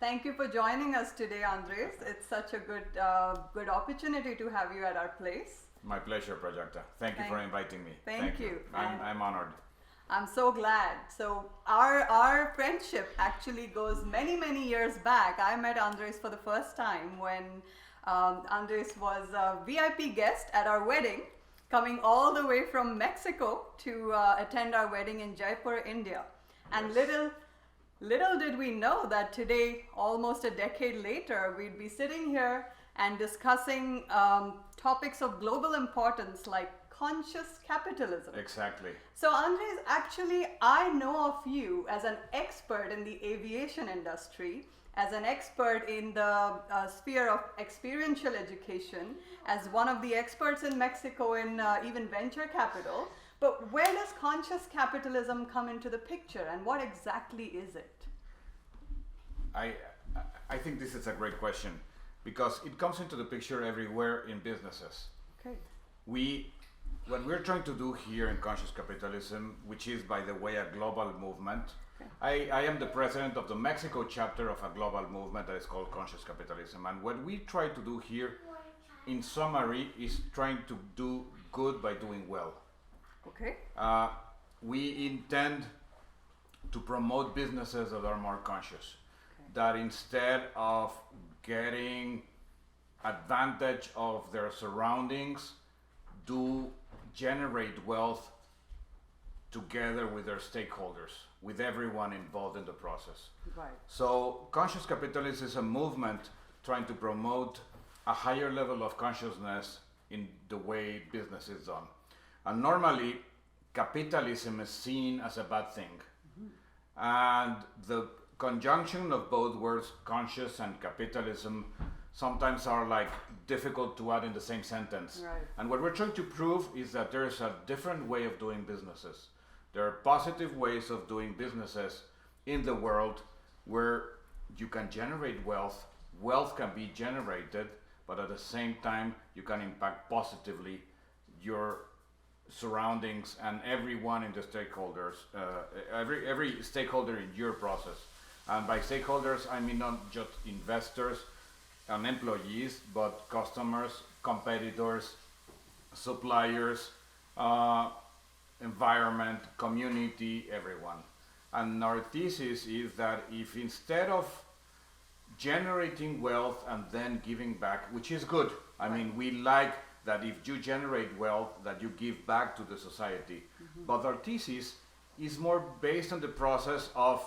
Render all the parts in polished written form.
Thank you for joining us today, Andres. It's such a good opportunity to have you at our place. My pleasure, Prajakta. Thank you for inviting me. Thank you. I'm honored. I'm so glad. So our friendship actually goes many, many years back. I met Andres for the first time when Andres was a VIP guest at our wedding, coming all the way from Mexico to attend our wedding in Jaipur, India. And Yes. little did we know that today, almost a decade later, we'd be sitting here and discussing topics of global importance like conscious capitalism. Exactly. So Andres, actually, I know of you as an expert in the aviation industry, as an expert in the sphere of experiential education, as one of the experts in Mexico in even venture capital. But where does conscious capitalism come into the picture, and what exactly is it? I think this is a great question because it comes into the picture everywhere in businesses. Okay. What we're trying to do here in Conscious Capitalism, which is, by the way, a global movement. Okay. I am the president of the Mexico chapter of a global movement that is called Conscious Capitalism. And what we try to do here, in summary, is trying to do good by doing well. Okay. We intend to promote businesses that are more conscious, that instead of getting advantage of their surroundings, do generate wealth together with their stakeholders, with everyone involved in the process. Right. So conscious capitalism is a movement trying to promote a higher level of consciousness in the way business is done. And normally, capitalism is seen as a bad thing. And the conjunction of both words, conscious and capitalism, sometimes are like difficult to add in the same sentence. Right. And what we're trying to prove is that there is a different way of doing businesses. There are positive ways of doing businesses in the world where you can generate wealth, wealth can be generated, but at the same time you can impact positively your surroundings and everyone in the stakeholders, every stakeholder in your process. And by stakeholders, I mean not just investors and employees, but customers, competitors, suppliers, environment, community, everyone. And our thesis is that if instead of generating wealth and then giving back, which is good, I mean, we like that if you generate wealth, that you give back to the society. But our thesis is more based on the process of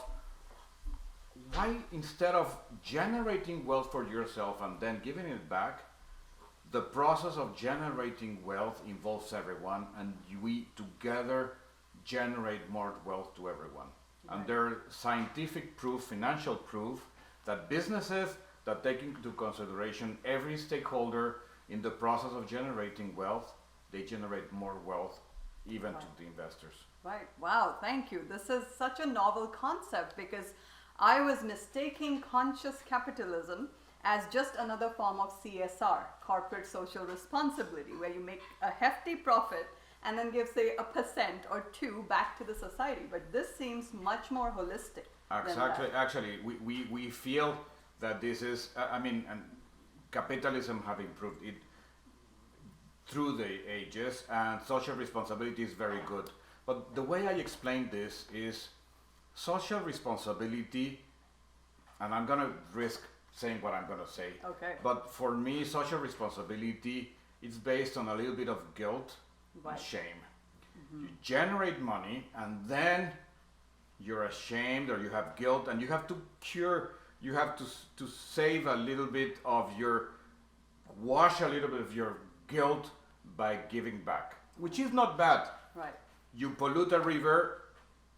why instead of generating wealth for yourself and then giving it back, the process of generating wealth involves everyone, and we together generate more wealth to everyone. Right. And there are scientific proof, financial proof, that businesses that take into consideration every stakeholder in the process of generating wealth, they generate more wealth even to the investors. Right. Wow. Thank you. This is such a novel concept because I was mistaking conscious capitalism as just another form of CSR, corporate social responsibility, where you make a hefty profit and then give, say, 1% or 2% back to the society. But this seems much more holistic. Exactly. Actually, we feel that this is, and capitalism have improved it through the ages, and social responsibility is very good. But the way I explain this is social responsibility, and I'm going to risk saying what I'm going to say. Okay. But for me, social responsibility is based on a little bit of guilt and shame. You generate money, and then you're ashamed or you have guilt, and you have to to save a little bit of wash a little bit of your guilt by giving back, which is not bad. Right. You pollute a river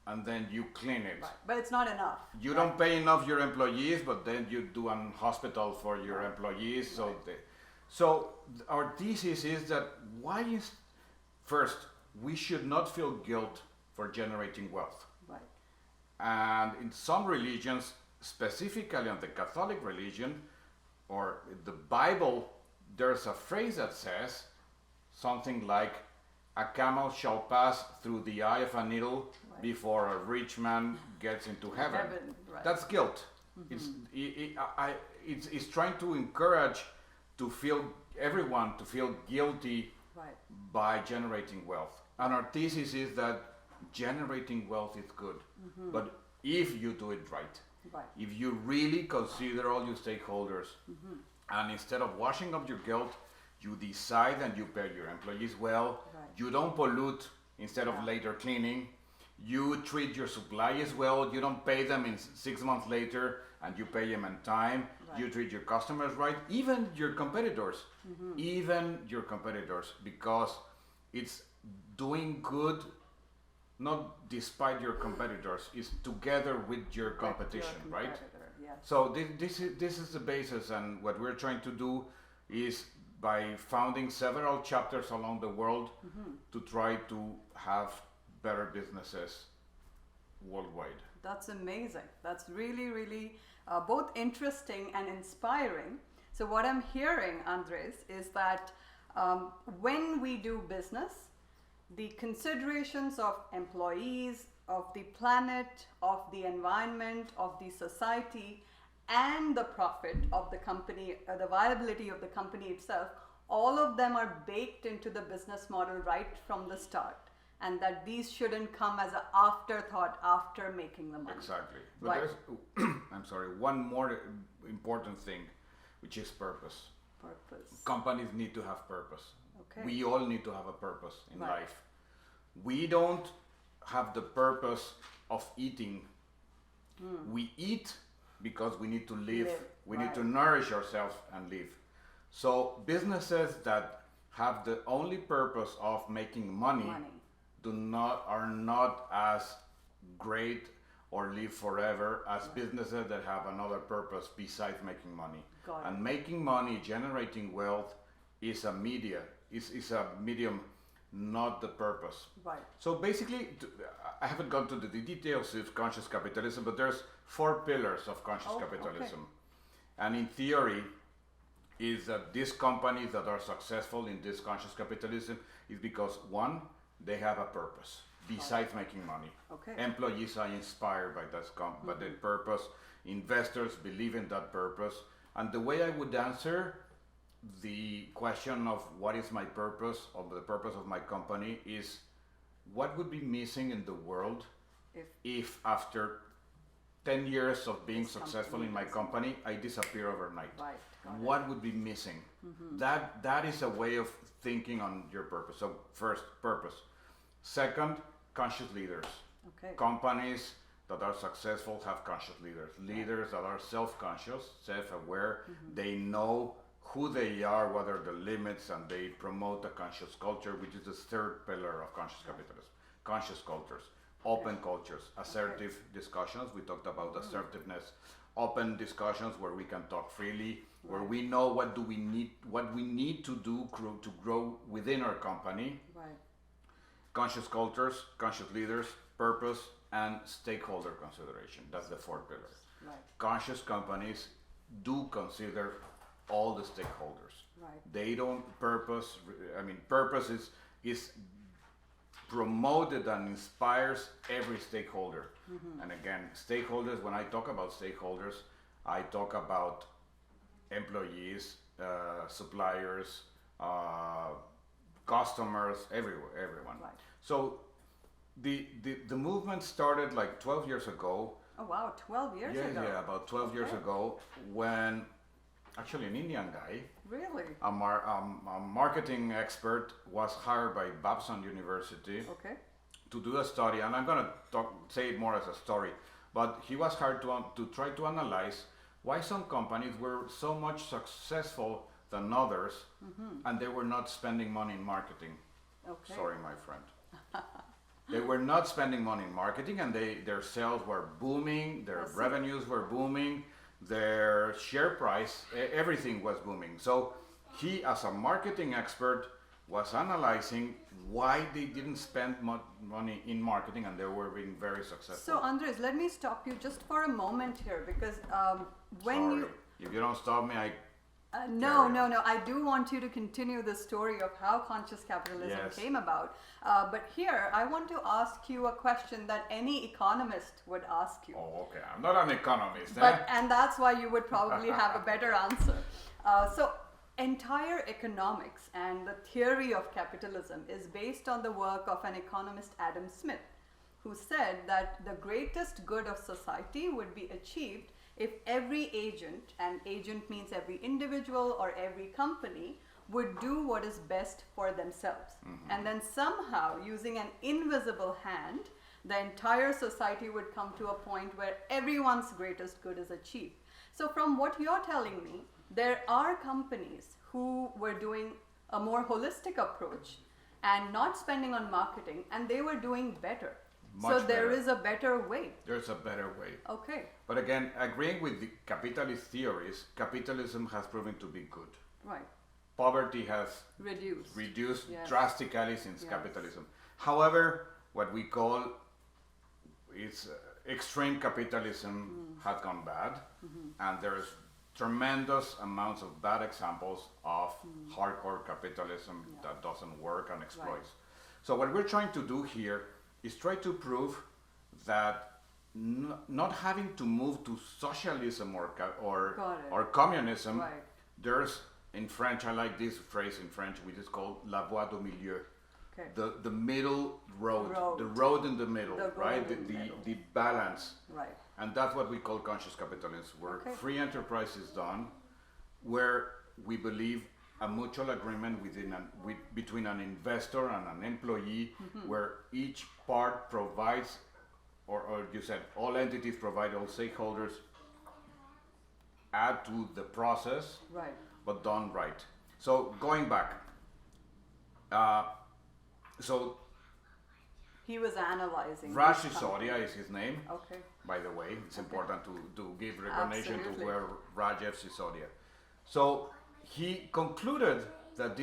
and then you clean it. Right. But it's not enough. You don't pay enough your employees, but then you do an hospital for your employees. So our thesis is that first, we should not feel guilt for generating wealth. Right. And in some religions, specifically on the Catholic religion or the Bible, there's a phrase that says something like, a camel shall pass through the eye of a needle before a rich man gets into heaven. Right. That's guilt. It's trying to encourage everyone to feel guilty Right. by generating wealth. And our thesis is that generating wealth is good, but if you do it right, Right. if you really consider all your stakeholders, and instead of washing up your guilt, you decide and you pay your employees well, Right. you don't pollute instead of later cleaning, you treat your suppliers well, you don't pay them in 6 months later and you pay them in time, Right. you treat your customers right, even your competitors, because it's doing good not despite your competitors, it's together with your competition, Your right? competitor, yes. So this is the basis, and what we're trying to do is by founding several chapters along the world to try to have better businesses worldwide. That's amazing. That's really, really both interesting and inspiring. So what I'm hearing, Andres, is that when we do business, the considerations of employees, of the planet, of the environment, of the society, and the profit of the company, the viability of the company itself, all of them are baked into the business model right from the start. And that these shouldn't come as an afterthought after making the money. Exactly. But Right. there's, I'm sorry, one more important thing, which is purpose. Purpose. Companies need to have purpose. Okay. We all need to have a purpose in Right. life. We don't have the purpose of eating. We eat because we need to live. We need to right. nourish ourselves and live. So businesses that have the only purpose of making money, are not as great or live forever as businesses that have another purpose besides making money. Got it. And making money, generating wealth is a medium, not the purpose. Right. So basically, I haven't gone to the details of conscious capitalism, but there's 4 pillars of conscious capitalism. Okay. And in theory, is that these companies that are successful in this conscious capitalism is because, one, they have a purpose besides making money. Okay. Employees are inspired by by that purpose. Investors believe in that purpose. And the way I would answer the question of what is my purpose, or the purpose of my company, is what would be missing in the world if after 10 years of being successful in my company, I disappear overnight. Right. What would be missing? That is a way of thinking on your purpose. So first, purpose. Second, conscious leaders. Okay. Companies that are successful have conscious leaders. Leaders that are self-conscious, self-aware. They know who they are, what are the limits, and they promote a conscious culture, which is the 3rd pillar of conscious capitalism. Conscious cultures, open cultures, assertive discussions. We talked about assertiveness. Open discussions where we can talk freely, where we know what we need to do to grow within our company. Right. Conscious cultures, conscious leaders, purpose, and stakeholder consideration. That's the 4th pillar. Right. Conscious companies do consider all the stakeholders. Right. They don't purpose. Purpose is promoted and inspires every stakeholder. And again, stakeholders, when I talk about stakeholders, I talk about employees, suppliers, customers, everyone. Right. So the movement started like 12 years ago. Oh wow, 12 years ago. Yeah, about 12 years ago, when actually an Indian guy, Really? a marketing expert, was hired by Babson University Okay. to do a study, and I'm going to say it more as a story, but he was hired to try to analyze why some companies were so much successful than others, and they were not spending money in marketing. Okay. Sorry, my friend. They were not spending money in marketing, and their sales were booming, their revenues were booming, their share price, everything was booming. So he, as a marketing expert, was analyzing why they didn't spend money in marketing and they were being very successful. So Andres, let me stop you just for a moment here, because when Sorry. If you don't stop me, I No. I do want you to continue the story of how conscious capitalism Yes. came about. But here, I want to ask you a question that any economist would ask you. Oh, okay. I'm not an economist. And that's why you would probably have a better answer. So, entire economics and the theory of capitalism is based on the work of an economist, Adam Smith, who said that the greatest good of society would be achieved if every agent, and agent means every individual or every company, would do what is best for themselves. And then somehow, using an invisible hand, the entire society would come to a point where everyone's greatest good is achieved. So from what you're telling me, there are companies who were doing a more holistic approach and not spending on marketing, and they were doing better. So there is a better way. There's a better way. Okay. But again, agreeing with the capitalist theories, capitalism has proven to be good. Right. Poverty has Reduced. Yes. drastically since Yes. capitalism. However, what we call is extreme capitalism has gone bad, and there's tremendous amounts of bad examples of hardcore capitalism that doesn't work and exploits. So what we're trying to do here is try to prove that not having to move to socialism or communism, there's, in French, I like this phrase in French, which is called la voie du milieu. Okay. The middle road, the road in the middle, right? The balance. Right. And that's what we call conscious capitalism, where free enterprise is done, where we believe a mutual agreement between an investor and an employee, where each part provides, or you said all entities provide, all stakeholders add to the process, but done right. So going back, so he was analyzing. Raj Sisodia is his name. Okay. By the way, it's important to give recognition Absolutely. to Rajeev Sisodia. So he concluded that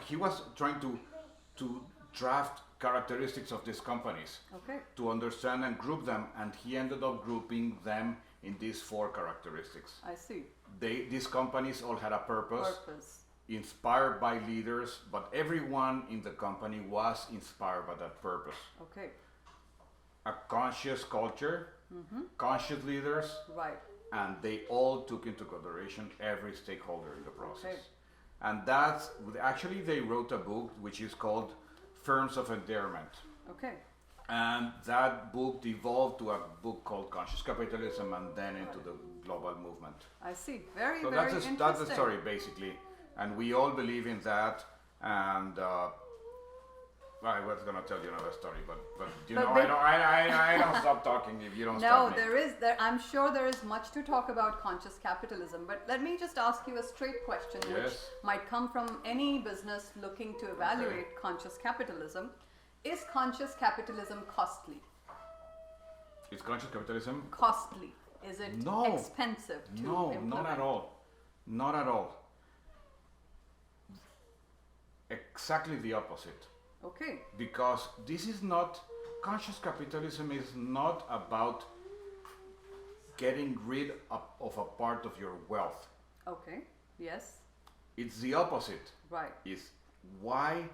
he was trying to draft characteristics of these companies to understand and group them, and he ended up grouping them in these 4 characteristics. I see. These companies all had a purpose, inspired by leaders, but everyone in the company was inspired by that purpose. Okay. A conscious culture, conscious leaders, and they all took into consideration every stakeholder in the process. And that's actually, they wrote a book which is called Firms of Endearment. Okay. And that book devolved to a book called Conscious Capitalism, and then into the global movement. I see. Very So interesting. that's the story basically, and we all believe in that. And I was gonna tell you another story, but I don't stop talking if you don't stop me. I'm sure there is much to talk about conscious capitalism, but let me just ask you a straight question, which might come from any business looking to evaluate conscious capitalism. Is conscious capitalism costly? Is conscious capitalism costly? Is it expensive to implement? No, not at all. Not at all. Exactly the opposite. Okay. Because conscious capitalism is not about getting rid of a part of your wealth. Okay. Yes. It's the opposite. Right. Is why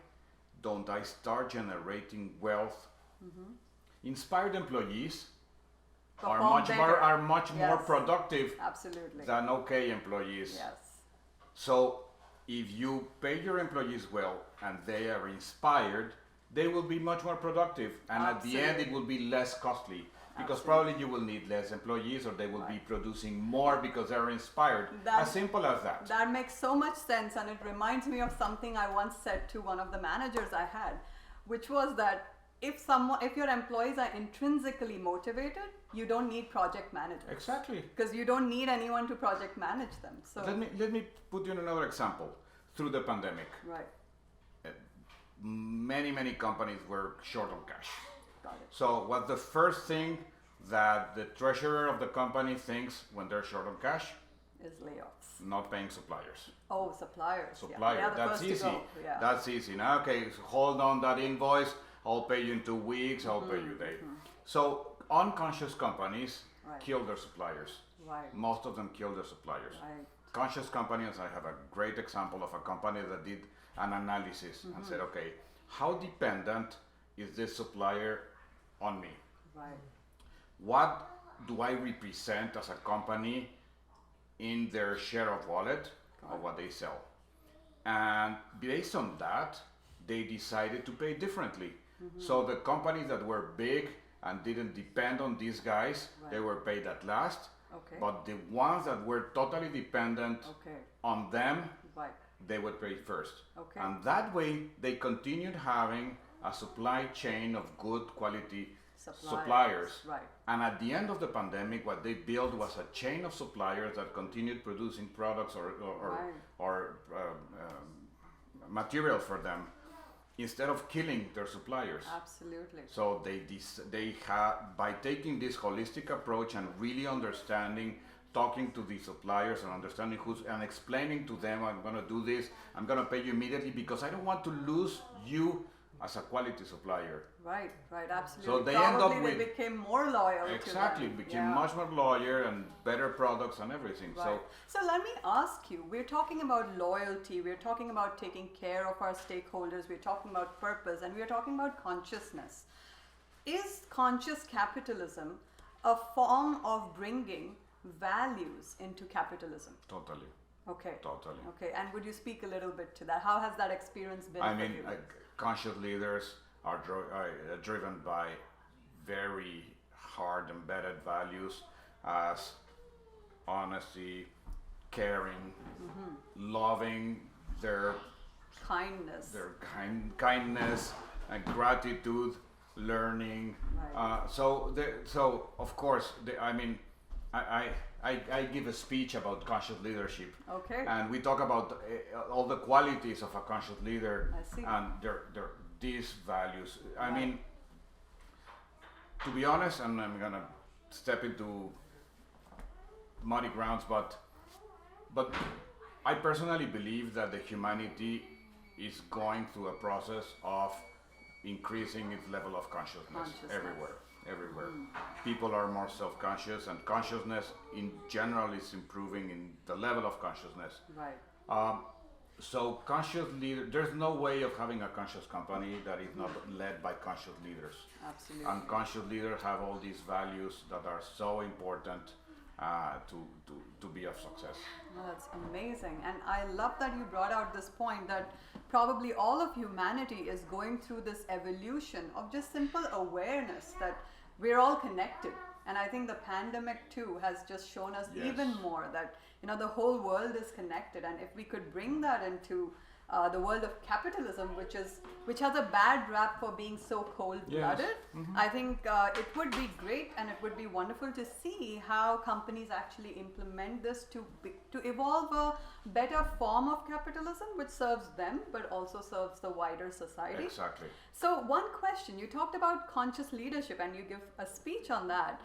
don't I start generating wealth? Inspired employees are much more productive than okay employees. Yes. So if you pay your employees well and they are inspired, they will be much more productive, and at the end it will be less costly, because probably you will need less employees, or they will be producing more because they're inspired. As simple as that. That makes so much sense, and it reminds me of something I once said to one of the managers I had, which was that if your employees are intrinsically motivated, you don't need project managers. Exactly. Because you don't need anyone to project manage them. So let me put you in another example. Through the pandemic, many companies were short on cash. Got it. So what's the first thing that the treasurer of the company thinks when they're short on cash? Is layoffs. Not paying suppliers. Oh, suppliers. Supplier. That's easy. Yeah. That's easy. Now, okay, so hold on that invoice. I'll pay you in 2 weeks. I'll pay you later. So unconscious companies kill their suppliers. Right. Most of them kill their suppliers. Right. Conscious companies, I have a great example of a company that did an analysis and said, okay, how dependent is this supplier on me? Right. What do I represent as a company in their share of wallet of what they sell? And based on that, they decided to pay differently. So the companies that were big and didn't depend on these guys, they were paid at last. Okay. But the ones that were totally dependent on them, Right. they would pay first. Okay. And that way, they continued having a supply chain of good quality suppliers. Right. And at the end of the pandemic, what they built was a chain of suppliers that continued producing products or material for them instead of killing their suppliers. Absolutely. So they have, by taking this holistic approach and really understanding, talking to the suppliers and understanding and explaining to them, I'm going to do this, I'm going to pay you immediately because I don't want to lose you as a quality supplier. Right, absolutely. So they Probably they became more loyal exactly, to them. became much more loyal and better products and everything. Right. So let me ask you, we're talking about loyalty, we're talking about taking care of our stakeholders, we're talking about purpose, and we're talking about consciousness. Is conscious capitalism a form of bringing values into capitalism? Totally. Okay. Totally. Okay, and would you speak a little bit to that? How has that experience been I for mean, you? conscious leaders are driven by very hard embedded values as honesty, caring, loving, their kindness, kindness and gratitude, learning. Right. So of course, I give a speech about conscious leadership. Okay. And we talk about all the qualities of a conscious leader. I see. And these values. I mean, to be honest, and I'm gonna step into muddy grounds, but I personally believe that the humanity is going through a process of increasing its level of consciousness. everywhere. People are more self-conscious, and consciousness in general is improving in the level of consciousness. Right. So conscious leader, there's no way of having a conscious company that is not led by conscious leaders. Absolutely. And conscious leaders have all these values that are so important to be of success. Oh, that's amazing. And I love that you brought out this point that probably all of humanity is going through this evolution of just simple awareness that we're all connected. And I think the pandemic too has just shown us even more that the whole world is connected. And if we could bring that into the world of capitalism, which has a bad rap for being so cold-blooded, I think it would be great, and it would be wonderful to see how companies actually implement this to evolve a better form of capitalism, which serves them, but also serves the wider society. Exactly. So one question, you talked about conscious leadership, and you give a speech on that.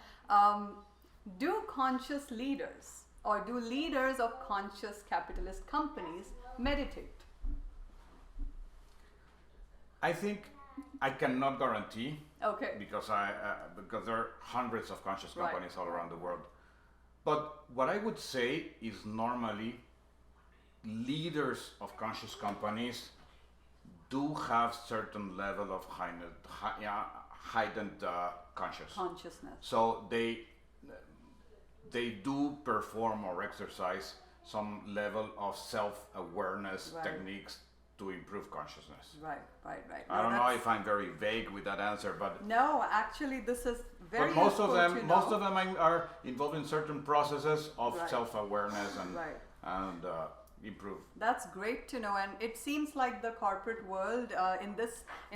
Do conscious leaders, or do leaders of conscious capitalist companies meditate? I think I cannot guarantee, Okay. because there are hundreds of conscious companies all around the world. But what I would say is normally leaders of conscious companies do have certain level of heightened Consciousness. So they do perform or exercise some level of self-awareness techniques to improve consciousness. Right. I don't know if I'm very vague with that answer, but no, actually, this is very. But most useful of to them are involved in certain processes of self-awareness and improve. That's great to know, and it seems like the corporate world in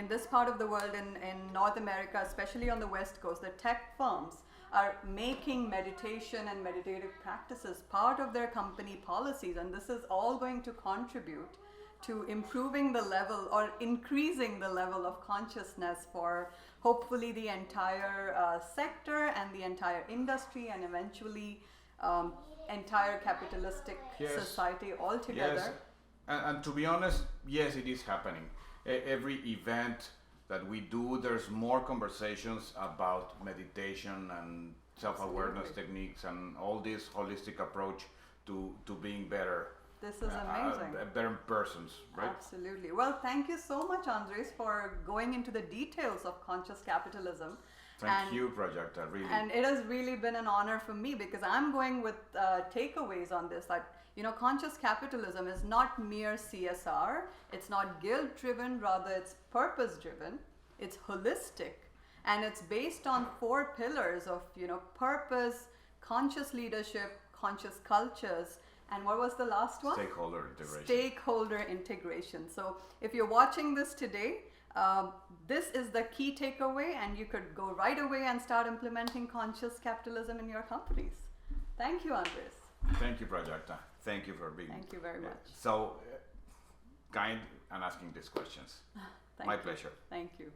this part of the world, in North America, especially on the West Coast, the tech firms are making meditation and meditative practices part of their company policies, and this is all going to contribute to improving the level or increasing the level of consciousness for hopefully the entire sector and the entire industry, and eventually entire capitalistic society altogether. Yes, and to be honest, yes, it is happening. Every event that we do, there's more conversations about meditation and self-awareness Absolutely. techniques and all this holistic approach to being better, This is amazing. better persons, right? Absolutely. Well, thank you so much, Andres, for going into the details of conscious capitalism. Thank you, Prajakta, really. And it has really been an honor for me because I'm going with takeaways on this. That, conscious capitalism is not mere CSR. It's not guilt-driven, rather it's purpose-driven. It's holistic. And it's based on 4 pillars of, purpose, conscious leadership, conscious cultures, and what was the last one? Stakeholder integration. Stakeholder integration. So if you're watching this today, this is the key takeaway, and you could go right away and start implementing conscious capitalism in your companies. Thank you, Andres. Thank you, Prajakta. Thank you for being. Thank you very much. So kind and asking these questions. Thank My you. pleasure. Thank you.